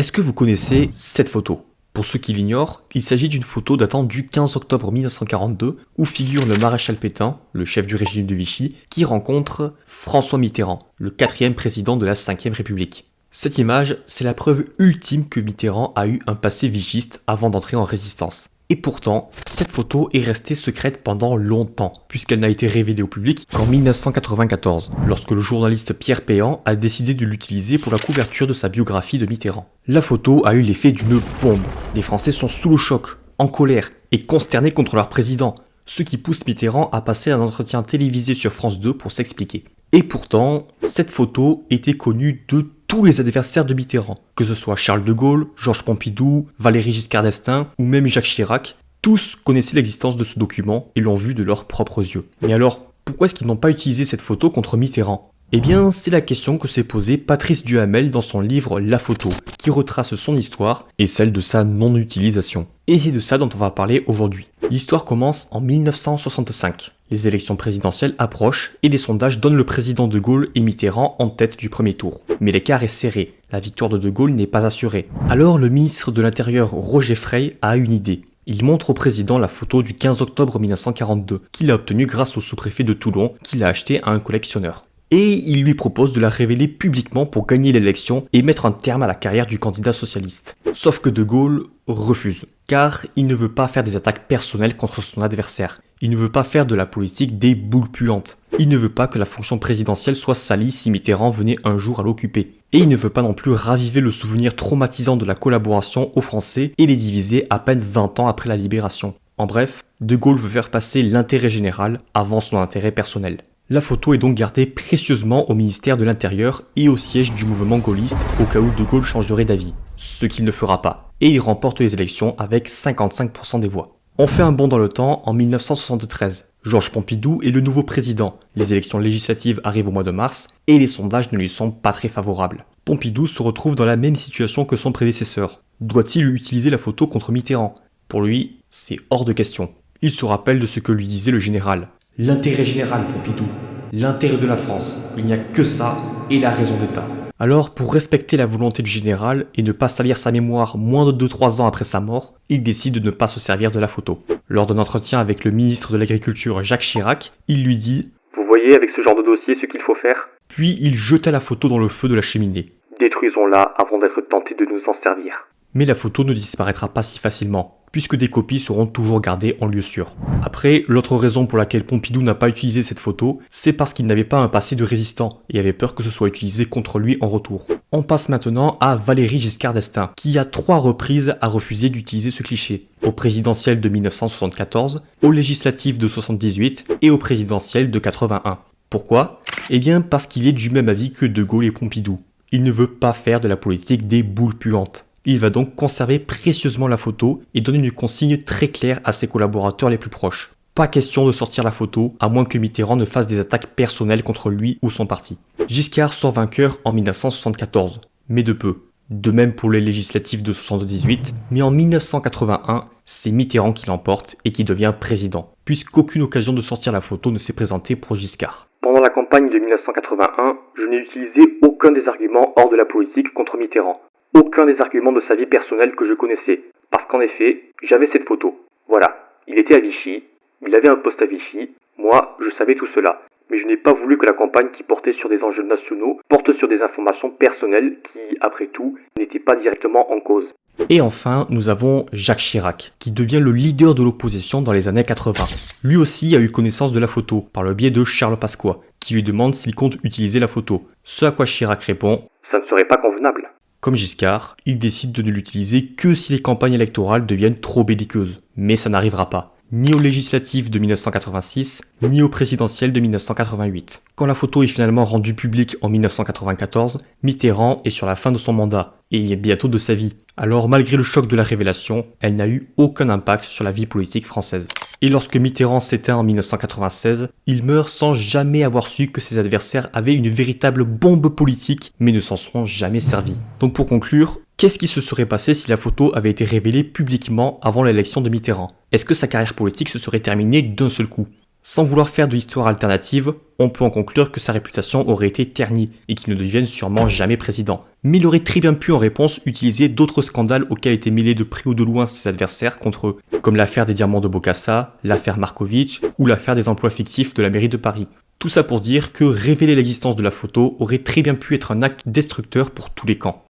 Est-ce que vous connaissez cette photo? Pour ceux qui l'ignorent, il s'agit d'une photo datant du 15 octobre 1942 où figure le maréchal Pétain, le chef du régime de Vichy, qui rencontre François Mitterrand, le 4e président de la 5e République. Cette image, c'est la preuve ultime que Mitterrand a eu un passé vichiste avant d'entrer en résistance. Et pourtant, cette photo est restée secrète pendant longtemps, puisqu'elle n'a été révélée au public qu'en 1994, lorsque le journaliste Pierre Péan a décidé de l'utiliser pour la couverture de sa biographie de Mitterrand. La photo a eu l'effet d'une bombe. Les Français sont sous le choc, en colère et consternés contre leur président, ce qui pousse Mitterrand à passer un entretien télévisé sur France 2 pour s'expliquer. Et pourtant, cette photo était connue de tous les adversaires de Mitterrand, que ce soit Charles de Gaulle, Georges Pompidou, Valéry Giscard d'Estaing ou même Jacques Chirac, tous connaissaient l'existence de ce document et l'ont vu de leurs propres yeux. Mais alors, pourquoi est-ce qu'ils n'ont pas utilisé cette photo contre Mitterrand ? Eh bien, c'est la question que s'est posée Patrice Duhamel dans son livre La photo, qui retrace son histoire et celle de sa non-utilisation. Et c'est de ça dont on va parler aujourd'hui. L'histoire commence en 1965. Les élections présidentielles approchent et les sondages donnent le président de Gaulle et Mitterrand en tête du premier tour. Mais l'écart est serré, la victoire de Gaulle n'est pas assurée. Alors le ministre de l'Intérieur Roger Frey a une idée. Il montre au président la photo du 15 octobre 1942, qu'il a obtenue grâce au sous-préfet de Toulon, qu'il a acheté à un collectionneur. Et il lui propose de la révéler publiquement pour gagner l'élection et mettre un terme à la carrière du candidat socialiste. Sauf que De Gaulle refuse, car il ne veut pas faire des attaques personnelles contre son adversaire. Il ne veut pas faire de la politique des boules puantes. Il ne veut pas que la fonction présidentielle soit salie si Mitterrand venait un jour à l'occuper. Et il ne veut pas non plus raviver le souvenir traumatisant de la collaboration aux Français et les diviser à peine 20 ans après la libération. En bref, De Gaulle veut faire passer l'intérêt général avant son intérêt personnel. La photo est donc gardée précieusement au ministère de l'Intérieur et au siège du mouvement gaulliste au cas où De Gaulle changerait d'avis, ce qu'il ne fera pas, et il remporte les élections avec 55% des voix. On fait un bond dans le temps en 1973. Georges Pompidou est le nouveau président, les élections législatives arrivent au mois de mars et les sondages ne lui sont pas très favorables. Pompidou se retrouve dans la même situation que son prédécesseur. Doit-il utiliser la photo contre Mitterrand ? Pour lui, c'est hors de question. Il se rappelle de ce que lui disait le général. L'intérêt général, Pompidou. L'intérêt de la France. Il n'y a que ça et la raison d'État. Alors, pour respecter la volonté du général et ne pas salir sa mémoire moins de 2-3 ans après sa mort, il décide de ne pas se servir de la photo. Lors d'un entretien avec le ministre de l'Agriculture Jacques Chirac, il lui dit « Vous voyez avec ce genre de dossier ce qu'il faut faire ?» Puis il jeta la photo dans le feu de la cheminée. « Détruisons-la avant d'être tentés de nous en servir. » Mais la photo ne disparaîtra pas si facilement, puisque des copies seront toujours gardées en lieu sûr. Après, l'autre raison pour laquelle Pompidou n'a pas utilisé cette photo, c'est parce qu'il n'avait pas un passé de résistant et avait peur que ce soit utilisé contre lui en retour. On passe maintenant à Valéry Giscard d'Estaing, qui à 3 reprises a refusé d'utiliser ce cliché. Au présidentiel de 1974, au législatif de 78 et au présidentiel de 81. Pourquoi ? Eh bien parce qu'il est du même avis que De Gaulle et Pompidou. Il ne veut pas faire de la politique des boules puantes. Il va donc conserver précieusement la photo et donner une consigne très claire à ses collaborateurs les plus proches. Pas question de sortir la photo, à moins que Mitterrand ne fasse des attaques personnelles contre lui ou son parti. Giscard sort vainqueur en 1974, mais de peu. De même pour les législatives de 78, mais en 1981, c'est Mitterrand qui l'emporte et qui devient président, puisqu'aucune occasion de sortir la photo ne s'est présentée pour Giscard. Pendant la campagne de 1981, je n'ai utilisé aucun des arguments hors de la politique contre Mitterrand. Aucun des arguments de sa vie personnelle que je connaissais, parce qu'en effet, j'avais cette photo. Voilà, il était à Vichy, il avait un poste à Vichy, moi, je savais tout cela. Mais je n'ai pas voulu que la campagne qui portait sur des enjeux nationaux porte sur des informations personnelles qui, après tout, n'étaient pas directement en cause. Et enfin, nous avons Jacques Chirac, qui devient le leader de l'opposition dans les années 80. Lui aussi a eu connaissance de la photo, par le biais de Charles Pasqua, qui lui demande s'il compte utiliser la photo. Ce à quoi Chirac répond « Ça ne serait pas convenable ». Comme Giscard, il décide de ne l'utiliser que si les campagnes électorales deviennent trop belliqueuses. Mais ça n'arrivera pas. Ni aux législatives de 1986, ni aux présidentielles de 1988. Quand la photo est finalement rendue publique en 1994, Mitterrand est sur la fin de son mandat, et bientôt de sa vie. Alors malgré le choc de la révélation, elle n'a eu aucun impact sur la vie politique française. Et lorsque Mitterrand s'éteint en 1996, il meurt sans jamais avoir su que ses adversaires avaient une véritable bombe politique, mais ne s'en sont jamais servis. Donc pour conclure, qu'est-ce qui se serait passé si la photo avait été révélée publiquement avant l'élection de Mitterrand ? Est-ce que sa carrière politique se serait terminée d'un seul coup ? Sans vouloir faire de l'histoire alternative, on peut en conclure que sa réputation aurait été ternie et qu'il ne devienne sûrement jamais président. Mais il aurait très bien pu en réponse utiliser d'autres scandales auxquels étaient mêlés de près ou de loin ses adversaires contre eux, comme l'affaire des diamants de Bokassa, l'affaire Markovitch ou l'affaire des emplois fictifs de la mairie de Paris. Tout ça pour dire que révéler l'existence de la photo aurait très bien pu être un acte destructeur pour tous les camps.